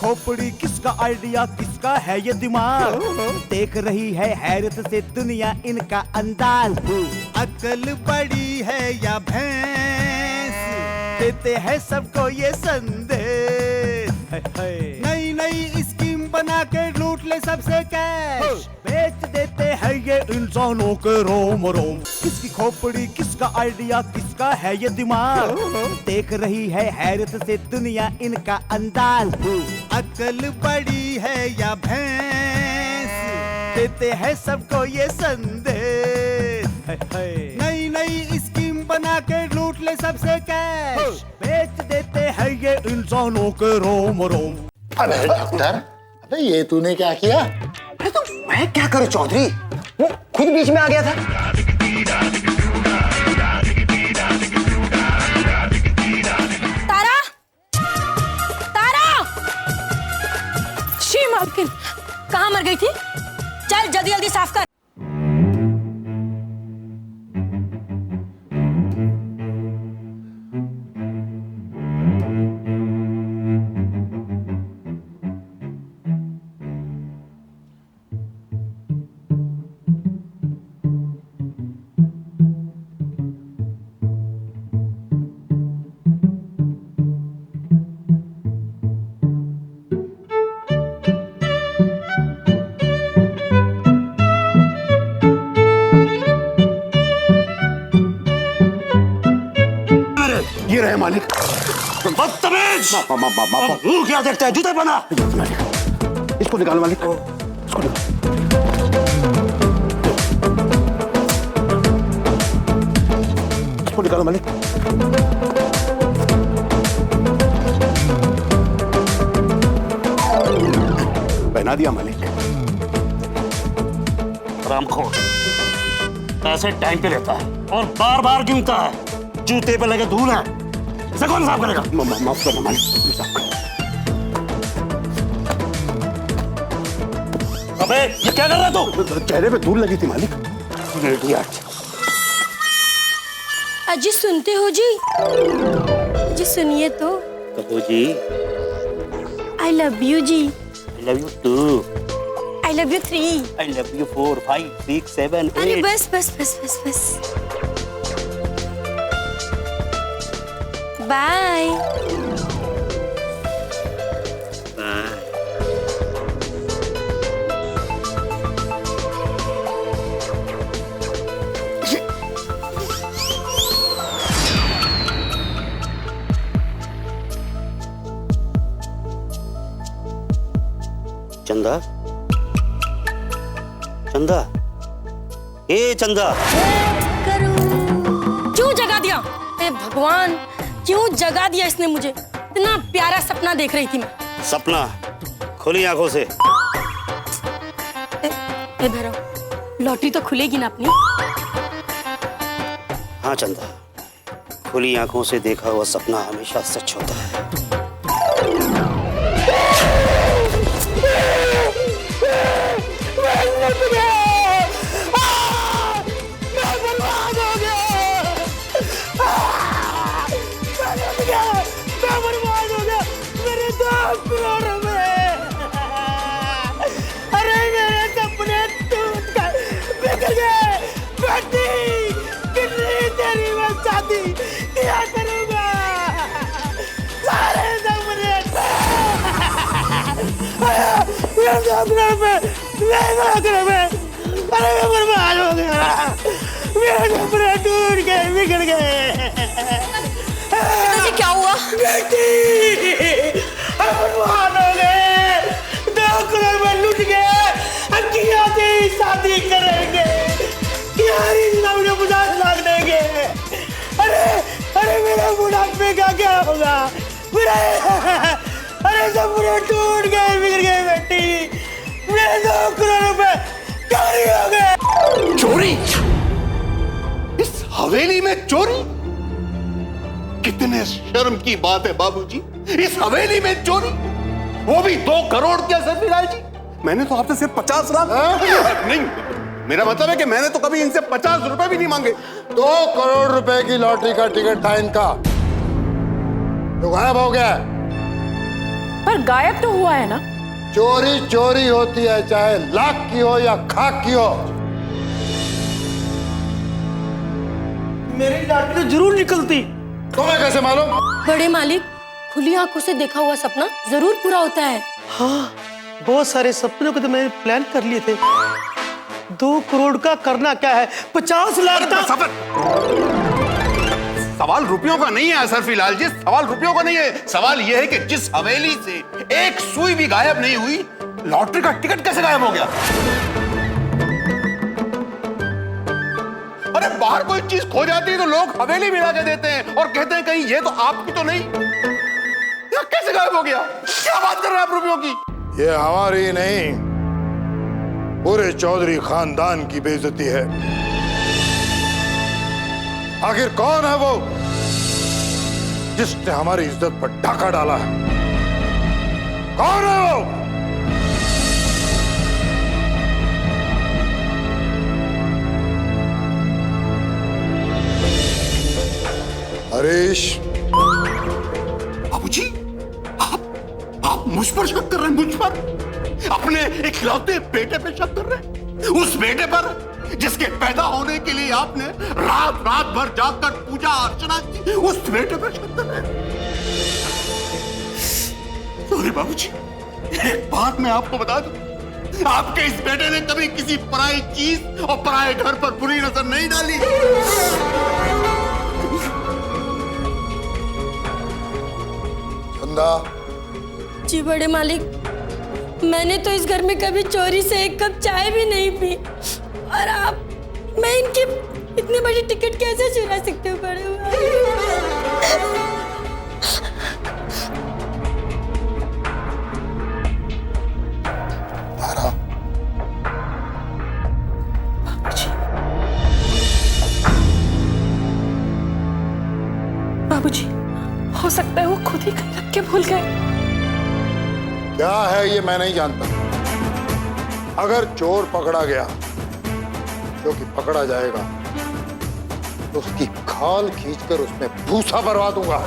खोपड़ी, किसका आइडिया, किसका है ये दिमाग। देख रही है हैरत से दुनिया इनका अंदाज। अकल बड़ी है या भैंस, देते हैं सबको ये संदेश। नई नई स्कीम बना के लूट ले सबसे कैश। बेच देते हैं ये इंसानों के रोम रोम। किसकी खोपड़ी, किसका आइडिया, किसका है ये दिमाग। देख रही है हैरत से दुनिया इनका अंदाज। अकल बड़ी है या भैंस, देते हैं सबको ये संदेश। नई नई स्कीम बना के लूट ले सबसे कैश। बेच देते हैं ये इंसानों के रोम रोम। अबे डॉक्टर, अबे ये तूने क्या किया? अरे तो मैं क्या करूं चौधरी, वो खुद बीच में आ गया था। तारा, तारा, शी मालकिन कहाँ मर गई थी? चल जल्दी जल्दी साफ कर। ये रहे मालिक। बदतमीज! मुंह क्या देखता है, जूते बना। इसको निकालो मालिक, इसको निकालो। इसको निकालो मालिक। पहना दिया मालिक। रामखोर पैसे टाइम पे लेता है और बार बार गिनता है। जूते पे लगे धूल है, इसे कौन साफ करेगा? माफ करना मालिक, साफ कर। अबे ये क्या कर रहा तू? चेहरे पे धूल लगी थी मालिक। इडियट। अजी सुनते हो जी? जी सुनिए तो। कहो जी। आई लव यू जी। I love you too. I love you 3। I love you 4, 5, 6, 7, 8. अरे बस बस बस बस बस। बाय। चंदा, चंदा, ए चंदा। क्यों जगा दिया? ए भगवान, क्यों जगा दिया इसने मुझे? इतना प्यारा सपना देख रही थी मैं। सपना? खुली आंखों से। ए भैरव, लॉटरी तो खुलेगी ना अपनी? हाँ चंदा, खुली आंखों से देखा हुआ सपना हमेशा सच होता है। अरे मेरे सपने टूट गए, बिखर गए। बेटी, कितनी तेरी मैं शादी किया करूंगा। सारे सपने अरे मैं बर्बाद हो गया। मेरे सपने टूट गए, बिगड़ गए। पिताजी क्या हुआ? बेटी, बर्बाद हो गए। 2 करोड़ में लुट गए। अंकिया से शादी करेंगे। यारी मुझे 50 लाख देंगे। अरे अरे मेरे बुढ़ापे का क्या होगा? अरे सपने टूट गए, बिगड़ गए। बेटी, मेरे 2 करोड़ रुपए चोरी हो गए। चोरी? इस हवेली में चोरी? कितने शर्म की बात है बाबूजी, इस हवेली में चोरी, वो भी 2 करोड़ क्या सरफिराज जी? मैंने तो आपसे सिर्फ 50 लाख। नहीं, मेरा मतलब है कि मैंने तो कभी इनसे 50 रुपए भी नहीं मांगे। 2 करोड़ रुपए की लॉटरी का टिकट था इनका, जो गायब हो गया। पर गायब तो हुआ है ना। चोरी चोरी होती है, चाहे लाख की हो या खाक की हो। मेरी लाटरी तो जरूर निकलती। तुम्हें कैसे मालूम? बड़े मालिक, खुली आंखों से देखा हुआ सपना जरूर पूरा होता है। हाँ, बहुत सारे सपनों को तो मैंने प्लान कर लिए थे। 2 करोड़ का करना क्या है, 50 लाख का। सवाल रुपयों का नहीं है सरफी लाल जी, सवाल रुपयों का नहीं है। सवाल यह है कि जिस हवेली से एक सुई भी गायब नहीं हुई, लॉटरी का टिकट कैसे गायब हो गया? अरे बाहर कोई चीज खो जाती है तो लोग हवेली मिला के देते हैं और कहते हैं कहीं ये तो आपकी तो नहीं। यह कैसे गायब हो गया? क्या बात कर रहे हैं आप रुपयों की? ये हमारी नहीं, पूरे चौधरी खानदान की बेइज्जती है। आखिर कौन है वो जिसने हमारी इज्जत पर डाका डाला है? कौन है वो? हरीश। बाबूजी, आप मुझ पर शक कर रहे हैं? मुझ पर? अपने इकलौते बेटे पे शक कर रहे हैं? उस बेटे पर जिसके पैदा होने के लिए आपने रात रात भर जाकर पूजा अर्चना की, उस बेटे पर शक कर रहे हैं? सॉरी बाबूजी, एक बात मैं आपको बता दूं, आपके इस बेटे ने कभी किसी पराई चीज और पराये घर पर बुरी नजर नहीं डाली। चंदा। जी बड़े मालिक, मैंने तो इस घर में कभी चोरी से एक कप चाय भी नहीं पी, और आप, मैं इनकी इतनी बड़ी टिकट कैसे चुरा सकते हो बड़े बाबूजी, हो सकता है वो खुद ही कहीं रख के भूल गए। क्या है ये मैं नहीं जानता। अगर चोर पकड़ा गया, जो कि पकड़ा जाएगा, तो उसकी खाल खींचकर उसमें भूसा भरवा दूंगा।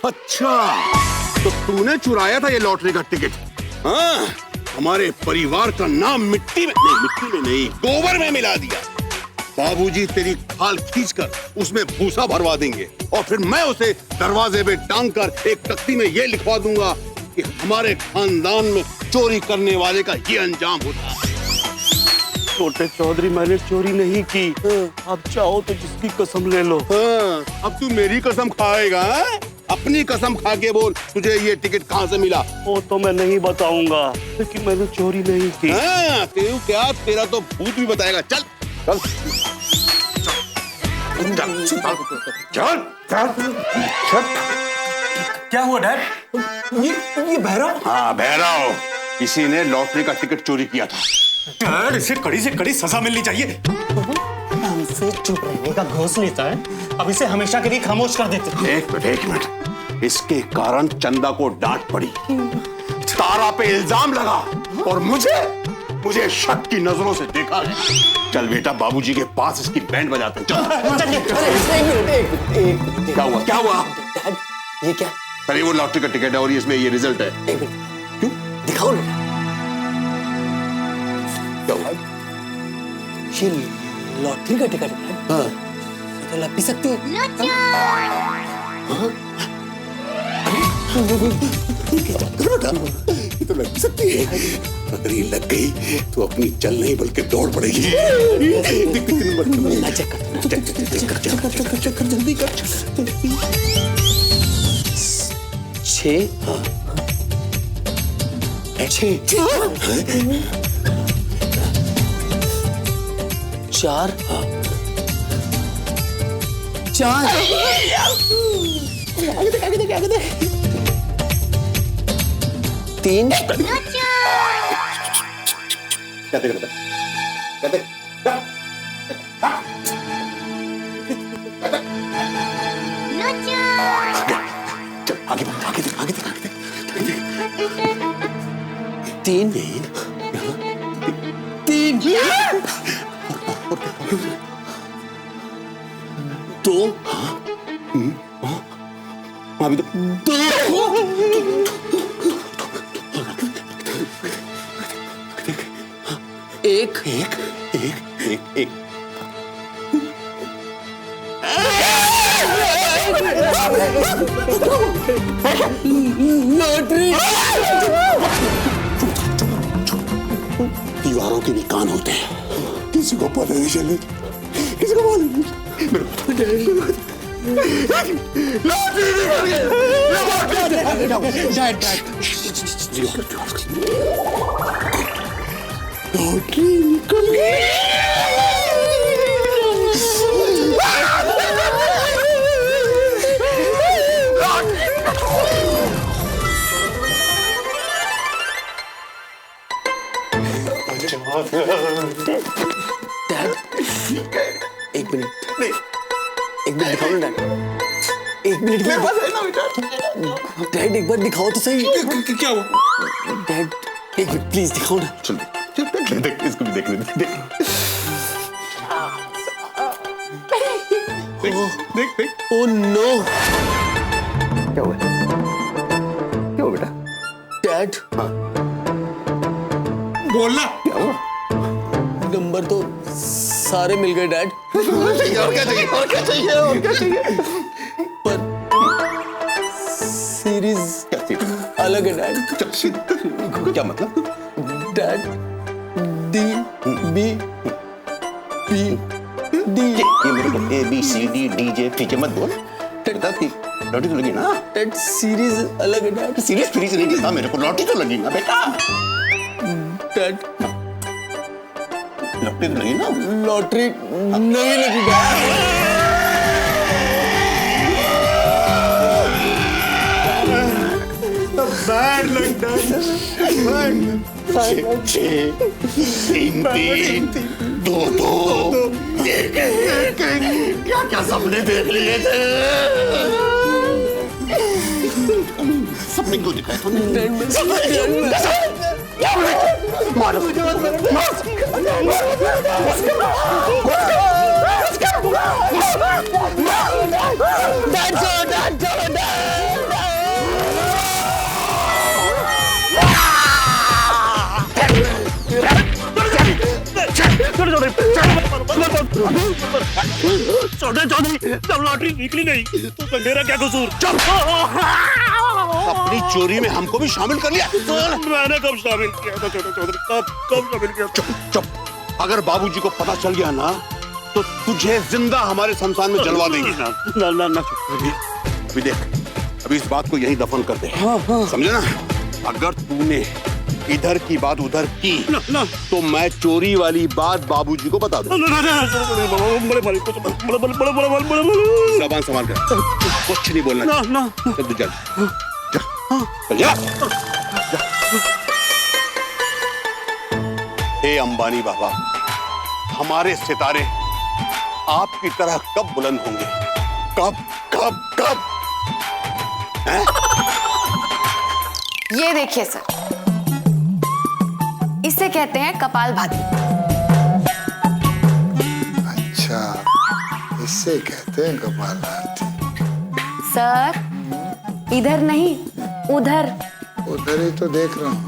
अच्छा, तो तूने चुराया था ये लॉटरी का टिकट? हाँ, हमारे परिवार का नाम मिट्टी में नहीं, गोबर में मिला दिया। बाबूजी तेरी खाल खींचकर उसमें भूसा भरवा देंगे और फिर मैं उसे दरवाजे पे टांग कर एक तख्ती में ये लिखवा दूंगा कि हमारे खानदान में चोरी करने वाले का ये अंजाम होता है। छोटे चौधरी, मैंने चोरी नहीं की। अब चाहो तो जिसकी कसम ले लो। हाँ, अब तू मेरी कसम खाएगा? अपनी कसम खा के बोल, तुझे ये टिकट कहाँ से मिला? वो तो मैं नहीं बताऊंगा, लेकिन मैंने चोरी नहीं की। हाँ, तेरू क्या, तेरा तो भूत भी बताएगा। चल चल चल चल चल। क्या हुआ डैड? ये भैरव? हाँ, भैरव। किसी ने लॉटरी का टिकट चोरी किया था। डैड, इसे कड़ी से कड़ी सजा मिलनी चाहिए। हमसे चुप रहने का घोष लेता है, अब इसे हमेशा के लिए खामोश कर देते। एक मिनट, इसके कारण चंदा को डांट पड़ी, तारा पे इल्जाम लगा और मुझे शक की नजरों से देखा है। चल बेटा, बाबूजी के पास इसकी बैंड बजाते हैं। क्या हुआ? ये क्या? अरे वो लॉटरी का टिकट है और इसमें ये रिजल्ट है। क्यों? दिखाओ ना। क्या हुआ? ये लॉटरी का टिकट है। हाँ। तो लग भी सकती है। हाँ? ये तो लग भी सकती है। अगर ये लग गई तो अपनी चल नहीं बल्कि दौड़ पड़ेगी। चेक कर जल्दी कर। 6 4 4 आगे दे 3 आगे दे। तीन दो अभी तो दो एक एक एक एक एक लॉटरी। दीवारों के भी कान होते हैं, किसी को पता नहीं चले, किसी को मालूम नहीं। मेरे को पता नहीं। लॉटरी निकल गई। लॉटरी निकल गई। डैड एक मिनट दिखाओ ना डैड, एक मिनट डैड एक बार दिखाओ तो सही। क्या हुआ डैड? एक मिनट प्लीज दिखाओ ना। चल देख, इसको भी देख ले। देख। ओह नो, क्या हुआ बेटा? डैड बोलना, क्या हुआ? नंबर तो सारे मिल गए डैड। और क्या चाहिए? पर सीरीज अलग है डैड। क्या मतलब? Dad D B P D, ये मेरे को A B C D D J ठीक है मत बोल। लॉटरी तो लगी ना डैड, सीरीज अलग है डैड। सीरीज फ्रीज नहीं देता मेरे को, लॉटरी तो लगी ना बेटा। डैड लॉटरी तो लगी ना? लॉटरी नहीं लगी डैड। Bad luck dad. 6 3 2 1 क्या सपने देख लिए थे? सपने क्यों दिखाए तूने? मारो चौधरी, जब लॉटरी निकली नहीं तो मेरा क्या कसूर? अपनी चोरी में हमको भी शामिल कर लिया। मैंने कब शामिल किया था छोटे चौधरी? कब शामिल किया? चुप। अगर बाबूजी को पता चल गया ना तो तुझे जिंदा हमारे शमशान में जलवा देंगे। ना अभी देख, अभी इस बात को यही दफन कर दे। समझे ना? अगर तूने इधर की बात उधर की तो मैं चोरी वाली बात बाबूजी को बता दूं। ज़बान संभाल कर, कुछ नहीं बोलना। चल तू चल जा। हे अंबानी बाबा, हमारे सितारे आपकी तरह कब बुलंद होंगे? कब? ये देखिए सर, इसे कहते हैं कपालभाति। अच्छा, इसे कहते हैं कपालभाति। सर इधर नहीं, उधर ही तो देख रहा हूँ।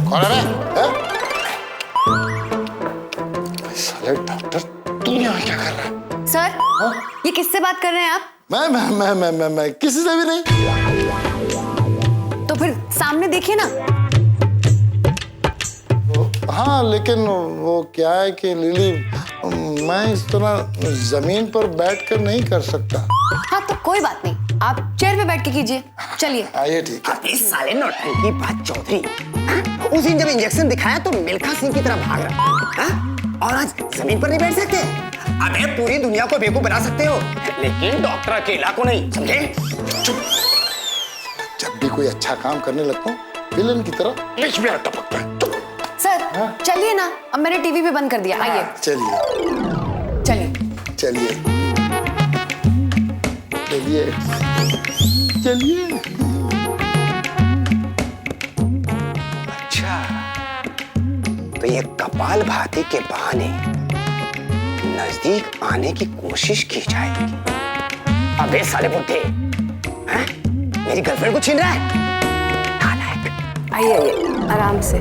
कौन है? साले डॉक्टर, तू यहाँ क्या कर रहा है? सर ये किससे बात कर रहे हैं आप? मैं किसी से भी नहीं। तो फिर सामने देखिए ना। हाँ, लेकिन वो क्या है कि लिली, मैं इस तरह जमीन पर बैठकर नहीं कर सकता। हाँ तो कोई बात नहीं, आप चेयर पे बैठ के कीजिए। चलिए। आइए, ठीक है। अबे साले नौटंकी बात चौधरी, उस दिन जब इंजेक्शन दिखाया तो मिल्खा सिंह की तरह भाग रहा, और आज जमीन पर नहीं बैठ सकते? अबे पूरी दुनिया को बेवकूफ बना सकते हो, लेकिन डॉक्टर अकेला को नहीं, समझे? जब भी कोई अच्छा काम करने लगता हूँ, विलन की तरह बीच में टपकता है। सर चलिए ना, अब मैंने टीवी भी बंद कर दिया। आइए चलिए। चलिए। चलिए चलिए। अच्छा, तो ये कपाल भाती के बहाने नजदीक आने की कोशिश की जाएगी। अबे साले बुड्ढे, हैं? मेरी गर्लफ्रेंड को छीन रहा है? नालायक। आइए आइए, आराम से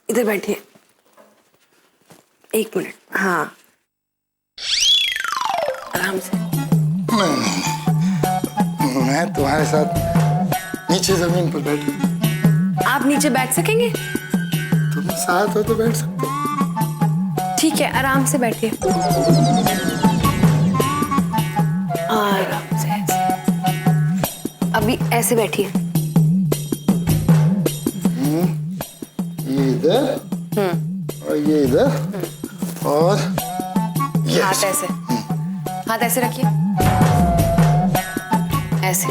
इधर बैठिए। 1 मिनट। हाँ, आराम से। मैं तुम्हारे साथ नीचे जमीन पर बैठ। आप नीचे बैठ सकेंगे? तुम साथ हो तो बैठ सकते हो। ठीक है, आराम से बैठिए। आराम से ऐसे। अभी ऐसे बैठिए। ये इधर और ये इधर और ये हाथ ऐसे, हाथ ऐसे रखिए, ऐसे।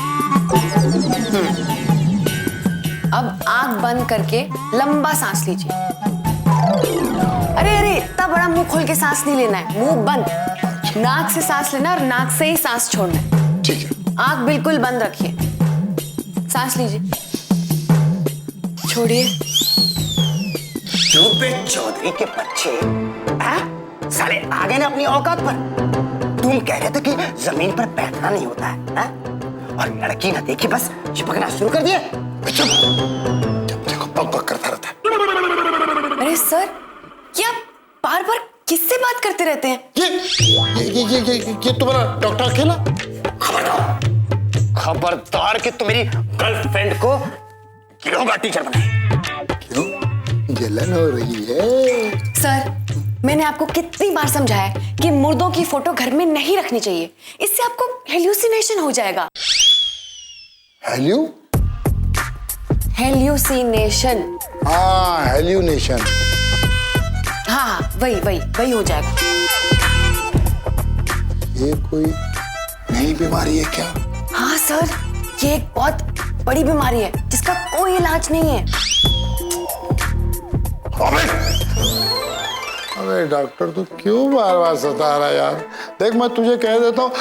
अब आंख बंद करके लंबा सांस लीजिए। अरे अरे, इतना बड़ा मुंह खोल के सांस नहीं लेना है, मुंह बंद। नाक से सांस लेना और नाक से ही सांस छोड़ना है। ठीक है। आंख बिल्कुल बंद रखिए, सांस लीजिए, छोड़िए। चुपे चौधरी के बच्चे, हैं? साले आ गए ना अपनी औकात पर। तुम कह रहे थे कि जमीन पर बैठना नहीं होता है, हैं? और लड़की ना देखी बस चिपकना शुरू कर दिए। चुप, जब देखो बक बक करता रहता है। अरे सर, क्या बार बार किससे बात करते रहते हैं? ये तुम्हारा डॉक्टर अकेला? खबरदार कि तुम मेरी गर्लफ्रेंड को योगा टीचर बनाए। क्यों, जलन हो रही है? सर, मैंने आपको कितनी बार समझाया कि मुर्दों की फोटो घर में नहीं रखनी चाहिए, इससे आपको हेल्यूसिनेशन हो जाएगा। हेल्यूसिनेशन। हाँ, हेल्यूनेशन। हाँ, वही हो जाएगा। ये कोई नई बीमारी है क्या? हाँ सर, ये एक बहुत बड़ी बीमारी है जिसका कोई इलाज नहीं है। अबे डॉक्टर, तू क्यों बार बार सता रहा है यार? देख, मैं तुझे कह देता हूँ,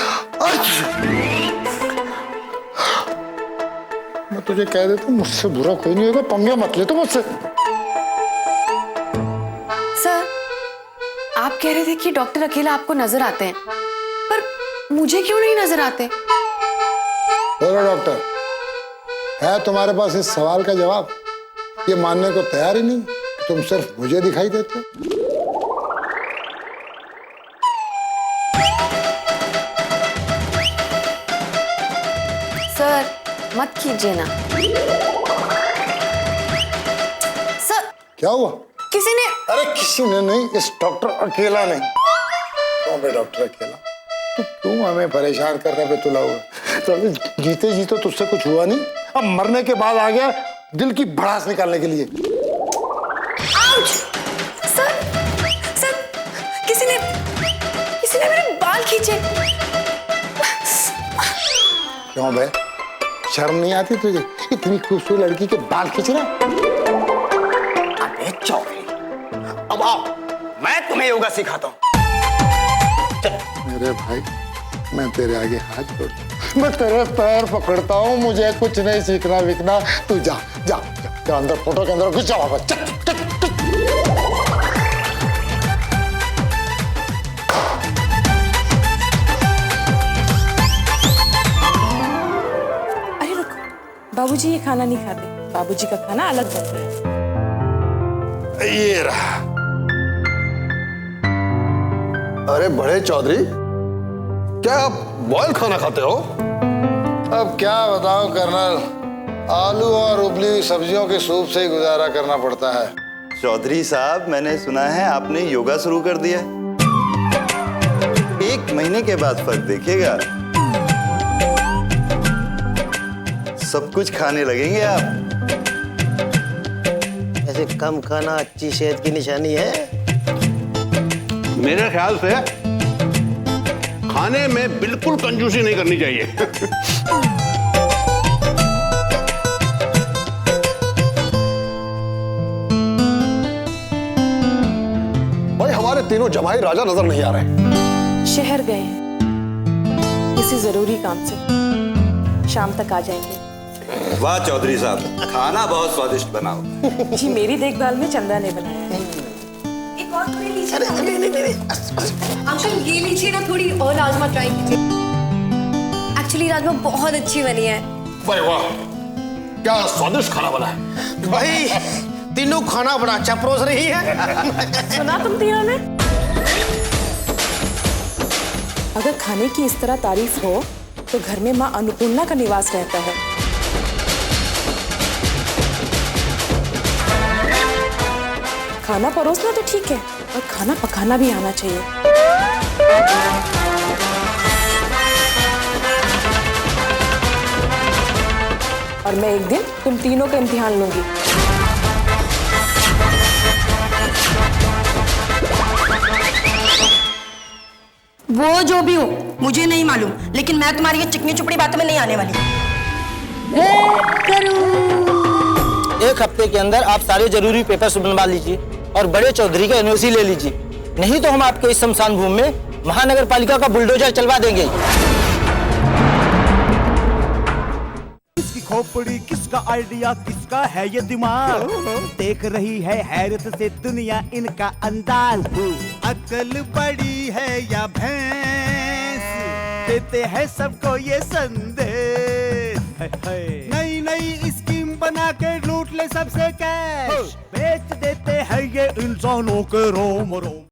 मैं तुझे कह देता हूँ, मुझसे बुरा कोई नहीं होगा, पंगे मत ले तो मुझसे। सर, आप कह रहे थे कि डॉक्टर अकेला आपको नजर आते हैं, पर मुझे क्यों नहीं नजर आते? बोलो डॉक्टर, है तुम्हारे पास इस सवाल का जवाब? ये मानने को तैयार ही नहीं, तुम सिर्फ मुझे दिखाई देते। सर, मत कीजिए ना। सर, क्या हुआ? किसी ने। अरे किसी ने नहीं, इस डॉक्टर अकेला नहीं। कौन है डॉक्टर अकेला? तू क्यों हमें परेशान करने पे तुला हुआ? तो जीते जी तो तुझसे कुछ हुआ नहीं, अब मरने के बाद आ गया दिल की भड़ास निकालने के लिए। आउच! सर, किसी ने मेरे बाल खींचे। क्यों बे, शर्म नहीं आती तुझे? इतनी खूबसूरत लड़की के बाल खींच रहा? अबे चौधरी, अब आओ, मैं तुम्हें योगा सिखाता हूँ। मेरे भाई, मैं तेरे आगे हाथ जोड़ता हूं, मैं तेरे पैर पकड़ता हूँ, मुझे कुछ नहीं सीखना विकना। तू जा जा जा, अंदर फोटो के अंदर घुस जा वापस। चल चल चल। अरे रुको, बाबूजी ये खाना नहीं खाते, बाबूजी का खाना अलग बनता है। ये रहा। अरे बड़े चौधरी, क्या आप बॉयल खाना खाते हो? अब क्या बताऊं कर्नल, आलू और उबली हुई सब्जियों के सूप से ही गुजारा करना पड़ता है। चौधरी साहब, मैंने सुना है आपने योगा शुरू कर दिया। 1 महीने के बाद फर्क देखिएगा, सब कुछ खाने लगेंगे आप। ऐसे कम खाना अच्छी सेहत की निशानी है? मेरे ख्याल से खाने में बिल्कुल कंजूसी नहीं करनी चाहिए। भाई, हमारे तीनों जमाई राजा नजर नहीं आ रहे। शहर गए हैं किसी जरूरी काम से, शाम तक आ जाएंगे। वाह चौधरी साहब, खाना बहुत स्वादिष्ट बनाओ। जी मेरी देखभाल में चंदा ने बनाया है। एक और थोड़ी लीजिए ना। अंकल ये लीजिए ना, थोड़ी और राजमा ट्राई कीजिए। एक्चुअली राजमा बहुत अच्छी बनी है। भाई वाह, क्या स्वादिष्ट खाना बना है। भाई तीनों खाना बड़ा अच्छा परोस रही है। सुना तुम तीनों ने? अगर खाने की इस तरह तारीफ हो तो घर में माँ अन्नपूर्णा का निवास रहता है। खाना परोसना तो ठीक है, और खाना पकाना भी आना चाहिए। और मैं एक दिन तुम तीनों का इम्तिहान लूंगी। वो जो भी हो मुझे नहीं मालूम, लेकिन मैं तुम्हारी ये चिकनी चुपड़ी बातों में नहीं आने वाली। एक हफ्ते के अंदर आप सारे जरूरी पेपर्स बनवा लीजिए और बड़े चौधरी का एनओसी ले लीजिए, नहीं तो हम आपके इस शमशान भूमि में महानगर पालिका का बुलडोजर चलवा देंगे। किसकी खोपड़ी, किसका आइडिया, किसका है ये दिमाग, देख रही है हैरत से दुनिया इनका अंदाज। अकल बड़ी है या भैंस, देते हैं सबको ये संदेश। नई नई स्कीम बना के लूट ले सबसे कैश, बेच देते हैं ये इंसानों के रोम रोम।